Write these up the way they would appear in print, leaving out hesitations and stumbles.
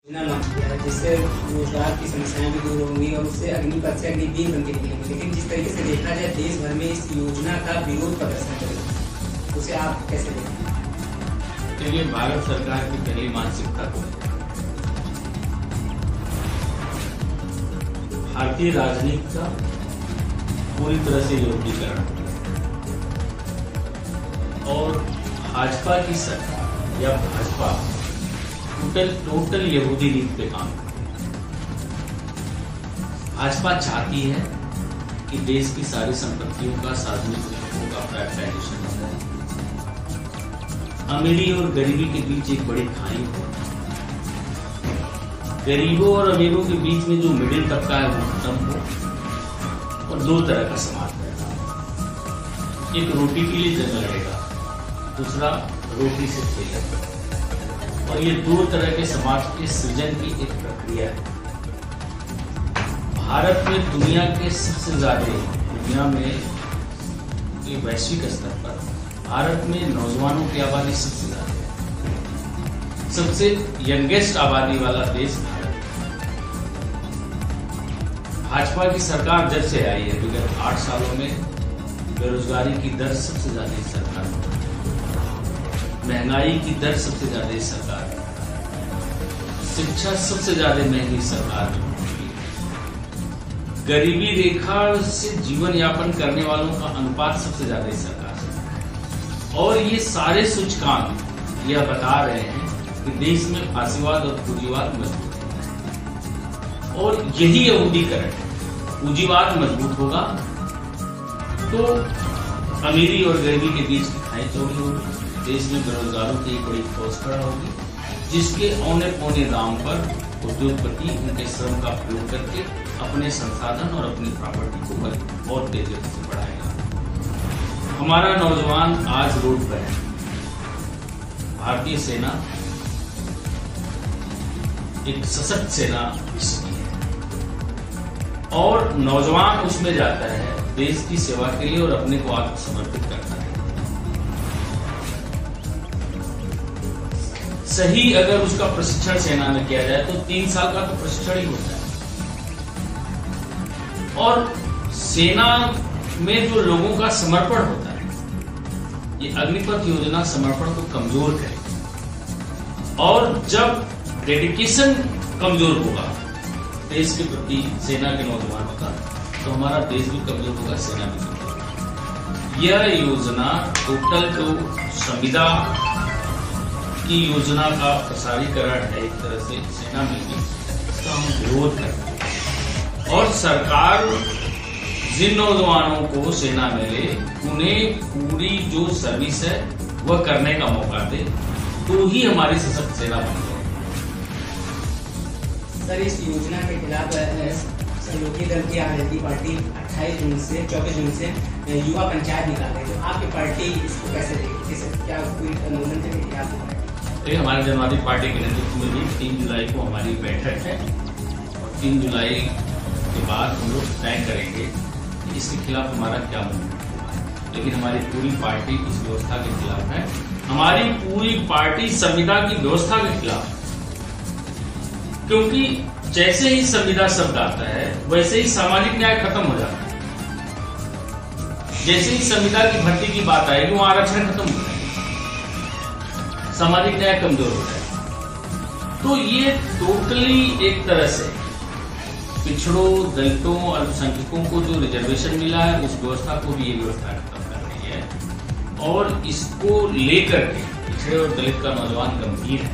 जिससे रोजगार की समस्याएं भी दूर होंगी और उससे अग्निपथ से अग्निवीर बन के निकलेंगे। लेकिन जिस तरीके से देखा जाए देश भर में इस योजना का विरोध प्रदर्शन करेगा, उसे आप कैसे देखते हैं? देखिए, भारत सरकार की पहली मानसिकता को भारतीय राजनीति का पूरी तरह से योगीकरण और भाजपा की सरकार या भाजपा टोटल यहूदी नीति पे काम करती है। भाजपा चाहती है कि देश की सारी संपत्तियों का, सार्वजनिक निगमों का प्राइवेटाइजेशन हो जाए। अमीरी और गरीबी के बीच एक बड़ी खाई हो। गरीबों और अमीरों के बीच में जो मिडिल तबका है वो खत्म हो और दो तरह का समाज पैदा हो। एक रोटी के लिए जंग लड़ेगा, दूसरा रोटी से खेलेगा। और ये दो तरह के समाज के सृजन की एक प्रक्रिया है। भारत में दुनिया में वैश्विक स्तर पर भारत में नौजवानों की आबादी सबसे ज्यादा है। सबसे यंगेस्ट आबादी वाला देश भारत है। भाजपा की सरकार जब से आई है, विगत 8 सालों में बेरोजगारी की दर सबसे ज्यादा इस सरकार में, महंगाई की दर सबसे ज्यादा इस सरकार में, शिक्षा सबसे ज्यादा महंगी सरकार में, गरीबी रेखा से जीवन यापन करने वालों का अनुपात सबसे ज्यादा इस सरकार से। और ये सारे सूचकांक यह बता रहे हैं कि देश में फासीवाद और पूंजीवाद मजबूत है। और यही यहूदीकरण है। पूंजीवाद मजबूत होगा तो अमीरी और गरीबी के बीच की खाई चौड़ी होगी। देश में बेरोजगारों की एक बड़ी फौज खड़ा होगी, जिसके औने पौने दाम पर उद्योगपति उनके श्रम का प्रयोग करके अपने संसाधन और अपनी प्रॉपर्टी को बहुत तेजी से बढ़ाएगा। हमारा नौजवान आज रोड पर है। भारतीय सेना एक सशक्त सेना विश्व की है और नौजवान उसमें जाता है देश की सेवा के लिए और अपने को आत्मसमर्पित करता है। सही अगर उसका प्रशिक्षण सेना में किया जाए तो 3 साल का तो प्रशिक्षण ही होता है। और सेना में जो लोगों का समर्पण होता है, ये अग्निपथ योजना समर्पण को कमजोर करेगी। और जब डेडिकेशन कमजोर होगा देश के प्रति सेना के नौजवानों का, तो हमारा देश भी कमजोर होगा, सेना भी कमजोर होगा। यह योजना टोटल जो संविदा की योजना का प्रसारीकरण है, एक तरह से सेना में भी इसका हम विरोध करते हैं। और सरकार जिन नौजवानों को सेना में ले, उन्हें पूरी जो सर्विस है वह करने का मौका दे, तो ही हमारी सशक्त सेना बन जाए। सर, इस योजना के खिलाफ सहयोगी दल की आजादी पार्टी 24 जून से युवा पंचायत निकाले, तो आपकी पार्टी इसको कैसे देखेगी? क्या कोई आंदोलन के खिलाफ? हमारे जनवादी पार्टी के नेतृत्व में भी 3 जुलाई को हमारी बैठक है और 3 जुलाई के बाद हम लोग तय करेंगे कि इसके खिलाफ हमारा क्या मूवमेंट है। लेकिन हमारी पूरी पार्टी इस व्यवस्था के खिलाफ है। हमारी पूरी पार्टी संविदा की व्यवस्था के खिलाफ है, क्योंकि जैसे ही संविदा शब्द आता है वैसे ही सामाजिक न्याय खत्म हो जाता है। जैसे ही संविदा की भर्ती की बात आएगी वहां आरक्षण खत्म हो जाएगा, सामाजिक न्याय कमजोर हो जाएगा। तो ये टोटली एक तरह से पिछड़ों, दलितों, अल्पसंख्यकों को जो रिजर्वेशन मिला है उस व्यवस्था को भी ये व्यवस्था खत्म कर रही है। और इसको लेकर के पिछड़े और दलित का नौजवान गंभीर है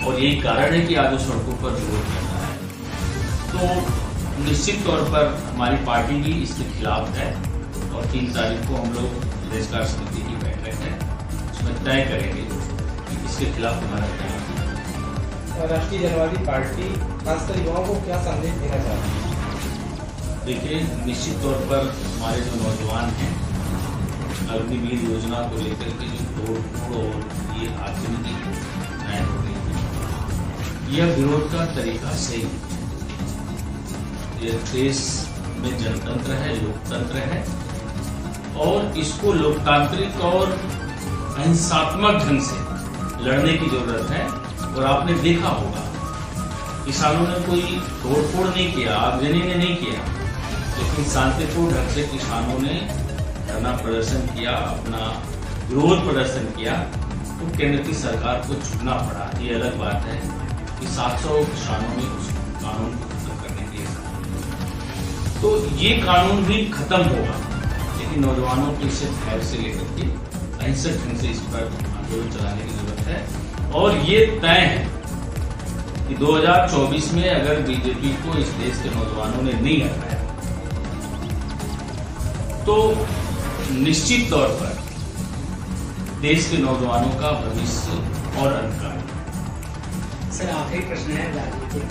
और यही कारण है कि आज वो सड़कों पर विरोध कर रहा है। तो निश्चित तौर पर हमारी पार्टी भी इसके खिलाफ है और 3 तारीख को हम लोग प्रदेश कार्य समिति की बैठक है, उसमें तय करेंगे इसके खिलाफ हमारा क्या है। राष्ट्रीय जनवादी पार्टी खासकर युवाओं को क्या संदेश देना चाहती है? देखिए, निश्चित तौर पर हमारे जो नौजवान हैं अग्निवीर योजना को लेकर के जो तोड़ और ये राजनीति हो रही है, यह विरोध का तरीका सही है। यह देश में जनतंत्र है, लोकतंत्र है और इसको लोकतांत्रिक और अहिंसात्मक ढंग से लड़ने की जरूरत है। और आपने देखा होगा किसानों ने कोई तोड़फोड़ नहीं किया, आगजनी ने नहीं किया, लेकिन शांतिपूर्ण ढंग से किसानों ने धरना प्रदर्शन किया, अपना विरोध प्रदर्शन किया, तो केंद्र की सरकार को झुकना पड़ा। ये अलग बात है कि 700 किसानों ने उस कानून को खत्म करने के लिए, तो ये कानून भी खत्म होगा, लेकिन नौजवानों को इसे धैर्य से लेकर के अहिंसक ढंग से इस पर आंदोलन चलाने की जरूरत है। और ये तय है कि 2024 में अगर बीजेपी को इस देश के नौजवानों ने नहीं हटाया तो निश्चित तौर पर देश के नौजवानों का भविष्य और अंधकार। सर आखिरी प्रश्न है राजनीतिक,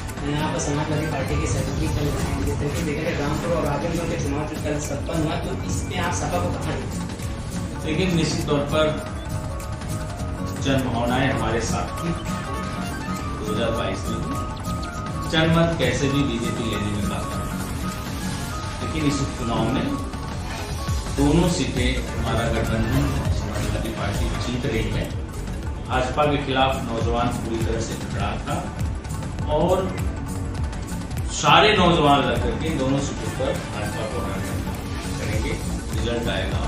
आप समाजवादी पार्टी के सहयोगी कल जिस तरीके से देखा जाए रामपुर और आजमगढ़ के चुनाव जो कल संपन्न हुआ, तो इसमें आप सपा को कहाँ देखते? लेकिन निश्चित तौर पर जनभावनाएं हमारे साथ थी 2022 में, जनमत कैसे भी बीजेपी लेने में कामयाब, लेकिन इस चुनाव में दोनों सीटें हमारा गठबंधन समाजवादी पार्टी जीत रही है। भाजपा के खिलाफ नौजवान पूरी तरह से खड़ा था और सारे नौजवान लग करके दोनों सीटों पर भाजपा को हराने करेंगे। रिजल्ट आएगा।